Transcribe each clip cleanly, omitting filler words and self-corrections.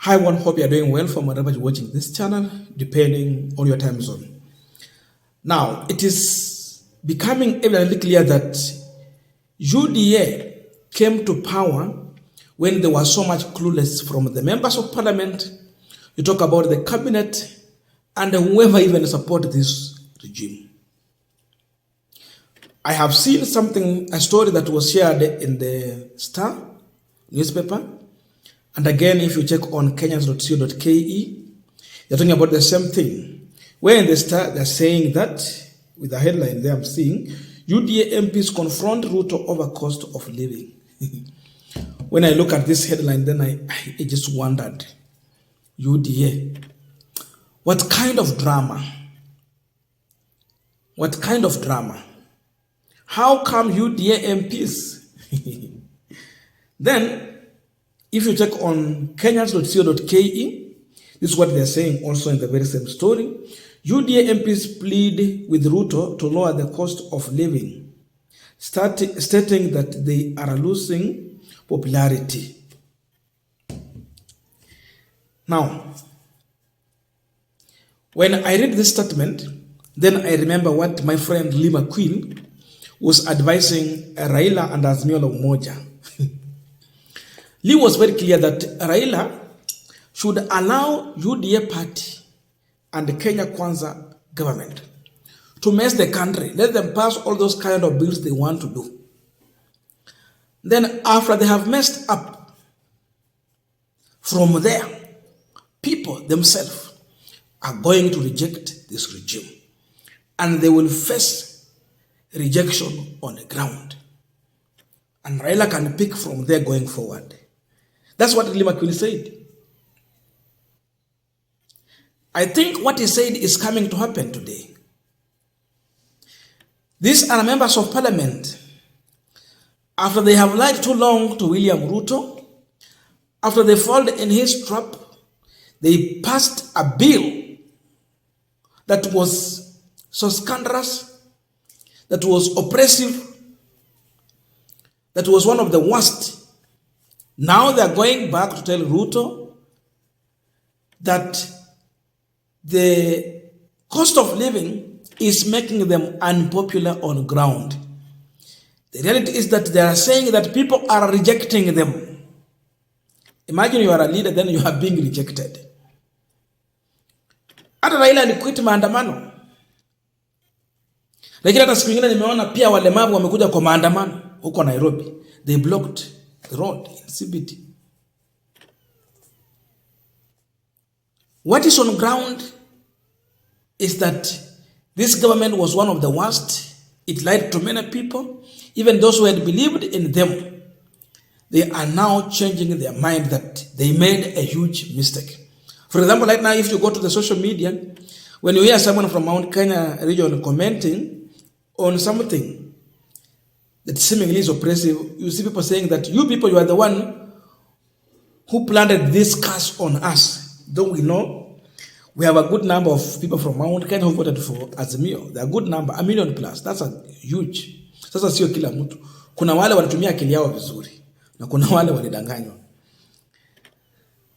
Hi one, hope you are doing well from wherever you're watching this channel, depending on your time zone. Now, it is becoming evidently clear that UDA came to power when there was so much clueless from the members of parliament. You talk about the cabinet and whoever even support this regime. I have seen a story that was shared in the Star newspaper. And again, if you check on kenyans.co.ke, they're talking about the same thing. Where in the Star, they're saying that, with the headline there I'm seeing, UDA MPs confront Ruto over cost of living. When I look at this headline, then I just wondered, UDA, what kind of drama? What kind of drama? How come UDA MPs? Then, if you check on kenyans.co.ke, this is what they're saying also in the very same story. UDA MPs plead with Ruto to lower the cost of living, stating that they are losing popularity. Now, when I read this statement, then I remember what my friend Lima Queen was advising Raila and Azimio la Umoja. Lee was very clear that Raila should allow UDA party and the Kenya Kwanza government to mess the country. Let them pass all those kind of bills they want to do. Then after they have messed up, from there, people themselves are going to reject this regime. And they will face rejection on the ground. And Raila can pick from there going forward. That's what Lima Queen said. I think what he said is coming to happen today. These are members of parliament. After they have lied too long to William Ruto, after they fall in his trap, they passed a bill that was so scandalous, that was oppressive, that was one of the worst. Now they are going back to tell Ruto that the cost of living is making them unpopular on ground. The reality is that they are saying that people are rejecting them. Imagine you are a leader, then you are being rejected. Hata Raila aliquit maandamano. Lakini hata siku nyingine nimeona pia walemavu wamekuja kwa maandamano huko Nairobi. They blocked the road in CBD. What is on ground is that this government was one of the worst. It lied to many people. Even those who had believed in them, they are now changing their mind that they made a huge mistake. For example, right now, if you go to the social media, when you hear someone from Mount Kenya region commenting on something that seemingly is oppressive, you see people saying that you people, you are the one who planted this curse on us. Though we know we have a good number of people from Mount Kenya who voted for Azimio. They are a good number, 1 million plus. That's a huge. Sasa sio kila mtu. Kuna wale walitumia akili yao vizuri na kuna wale walidanganywa.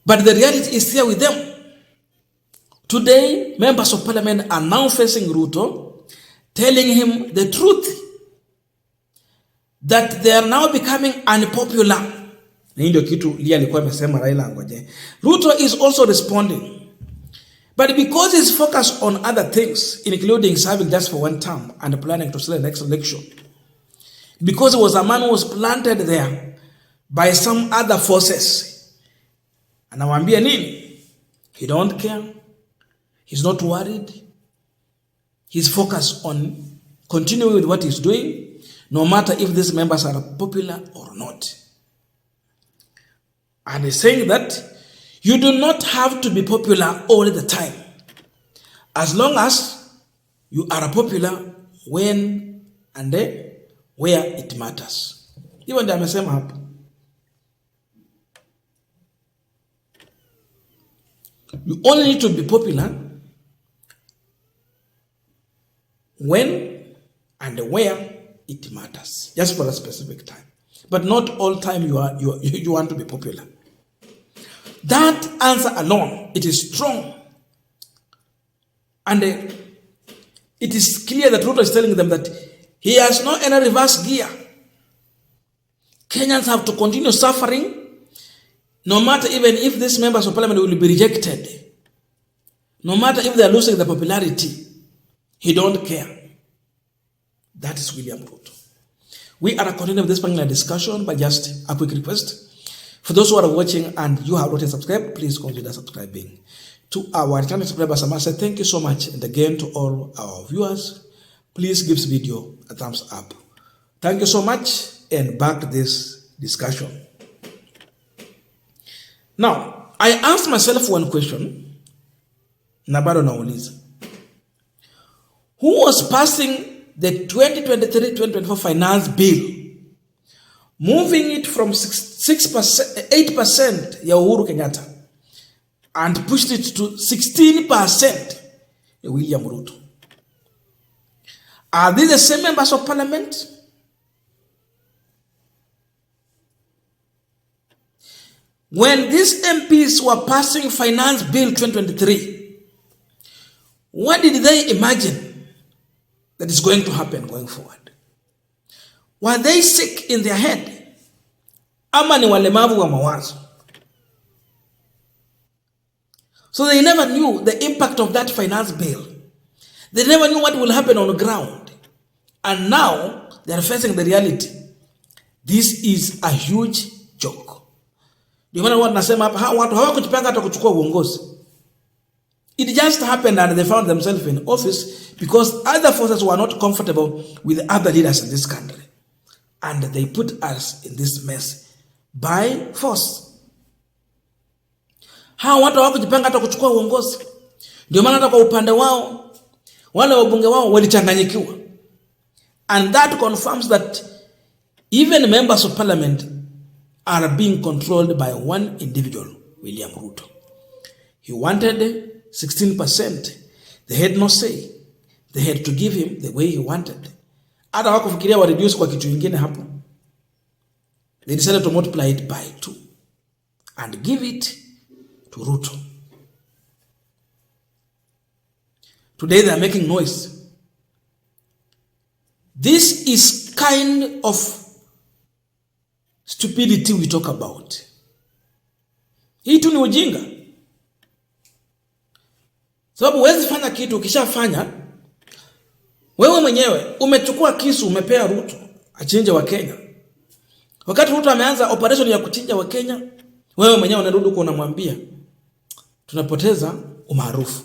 But the reality is here with them. Today, members of parliament are now facing Ruto, telling him the truth, that they are now becoming unpopular. Ndio kitu Lia alikuwa amesema Raila ngoje. Ruto is also responding. But because he's focused on other things, including serving just for one term and planning to sell the next election, because he was a man who was planted there by some other forces, anawaambia nini? He don't care. He's not worried. He's focused on continuing with what he's doing, no matter if these members are popular or not. And he's saying that you do not have to be popular all the time. As long as you are popular when and where it matters. Even the amesema hapo. You only need to be popular when and where it matters, just for a specific time. But not all time you want to be popular. That answer alone, it is strong. And it is clear that Ruto is telling them that he has no any reverse gear. Kenyans have to continue suffering, no matter even if these members of parliament will be rejected. No matter if they are losing the popularity, he don't care. That is William Ruto. We are continuing this panel discussion, but just a quick request. For those who are watching and you have not yet subscribed, please consider subscribing to our channel. Subscribers, I must say thank you so much. And again, to all our viewers, please give this video a thumbs up. Thank you so much, and back to this discussion. Now, I asked myself one question. Nabado nauliza. Who was passing the 2023-2024 finance bill, moving it from 8% ya Uhuru Kenyatta and pushed it to 16% ya William Ruto? Are these the same members of parliament? When these MPs were passing finance bill 2023, what did they imagine that is going to happen going forward? Were they sick in their head? Ama ni walemavu wa mawazo? So they never knew the impact of that finance bill. They never knew what will happen on the ground. And now they are facing the reality. This is a huge joke. Ndio maana watu nasema hapa watu hawakujipanga hata kuchukua uongozi. It just happened and they found themselves in office because other forces were not comfortable with other leaders in this country. And they put us in this mess by force. Hawa watu hawakujipanga hata kuchukua uongozi. Ndio maana hata kwa upande wao wale wabunge wao walichanganyikiwa. And that confirms that even members of parliament are being controlled by one individual, William Ruto. He wanted 16%. They had no say. They had to give him the way he wanted. Hata hawakufikiria wa reduce kwa kitu kingine hapo. They decided to multiply it by 2 and give it to Ruto. Today they are making noise. This is kind of stupidity we talk about. Hii tu ni ujinga. Sababu huwezi fanya kitu ukishafanya wewe mwenyewe umechukua kisu umepea Ruto achinje wa Kenya. Wakati Ruto ameanza operation ya kuchinja wa Kenya, wewe mwenyewe unarudi huko unamwambia tunapoteza umaarufu.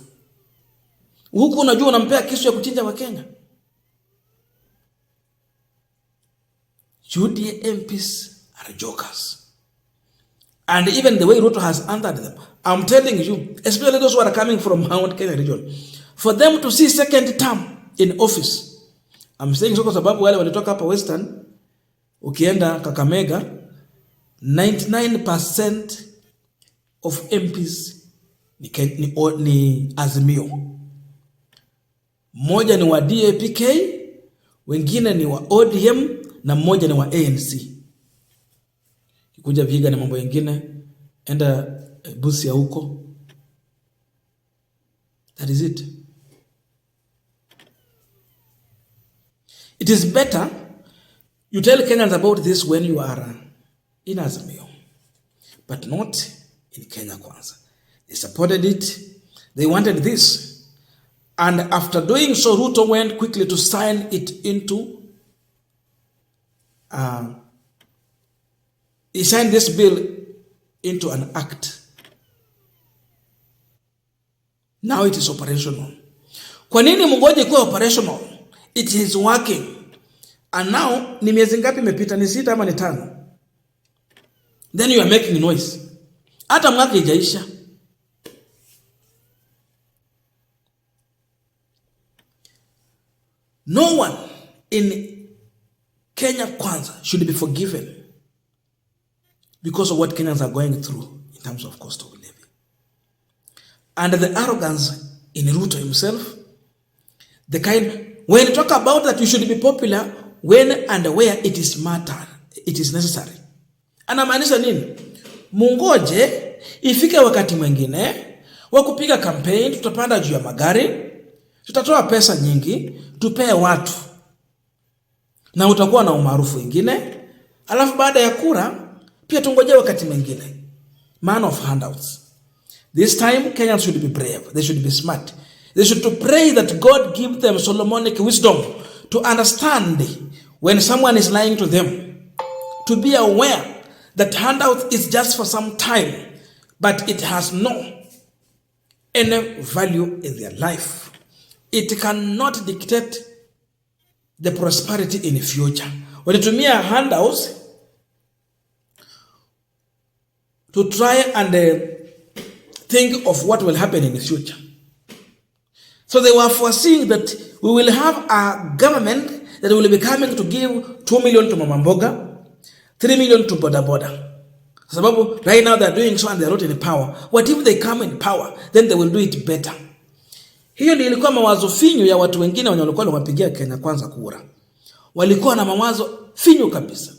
Huku unajua unampea kisu ya kuchinja wa Kenya. UDA MPs are jokers. And even the way Ruto has answered them, I'm telling you, especially those who are coming from Mount Kenya region, for them to see second term in office. I'm saying so kwa sababu wale walitoka hapa Western, ukienda Kakamega, 99% of MPs ni Azimio. Mmoja ni wa DAPK, wengine ni wa ODM, na mmoja ni wa ANC. Kikuja Vihiga na mambo mengine, enda Busia huko. That is it. It is better you tell Kenyans about this when you are in Azimio, but not in Kenya Kwanza. They supported it. They wanted this. And after doing so, Ruto went quickly to sign it into he signed this bill into an act. Now it is operational. Kwa nini mngoje kuwa operational? It is working. And now ni miezi ngapi imepita? Ni 6 ama ni 5? Then you are making noise. Hata mwaka haijaisha. No one in Kenya Kwanza should be forgiven because of what Kenyans are going through in terms of cost of living. And the arrogance in Ruto himself, the kind, when you talk about that you should be popular when and where it is necessary. Anamaanisha nini? Mungoje ifike wakati mwingine wa kupiga campaign, tutapanda juu ya magari, tutatoa pesa nyingi, tupee watu, na utakuwa na umaarufu wengine. Alafu baada ya kura pia tungoje wakati mwingine. Man of handouts. This time Kenyans should be brave. They should be smart. They should pray that God give them Solomonic wisdom to understand when someone is lying to them, to be aware that handout is just for some time, but it has no any value in their life. It cannot dictate the prosperity in the future. Walitumia handouts to try and think of what will happen in the future. So they were foreseeing that we will have a government that will be coming to give 2 million to Mama Mboga, 3 million to Boda Boda. Sababu right now they're doing so and they're not in power. What if they come in power? Then they will do it better. Hiyo ndio ilikuwa mawazo finyu ya watu wengine wenye walikuwa wanapigia Kenya Kwanza kura. Walikuwa na mawazo finyu kabisa.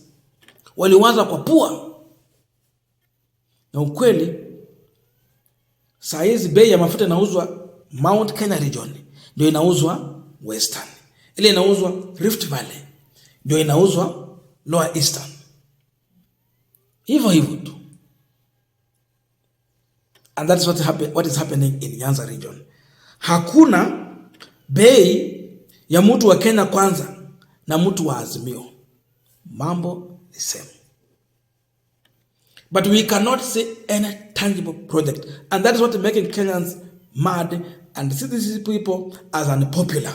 Waliwaza kwa pua. Na ukweli saa hizi bei ya mafuta inauzwa Mount Kenya region, ndio inauzwa Western. Ile inauzwa Rift Valley, ndio inauzwa Lower Eastern. Hivyo hivyo tu. And that's what is happening in Nyanza region. Hakuna bei ya mtu wa Kenya Kwanza na mtu wa Azimio. Mambo the same. But we cannot see any tangible project. And that is what is making Kenyans mad and see these people as unpopular.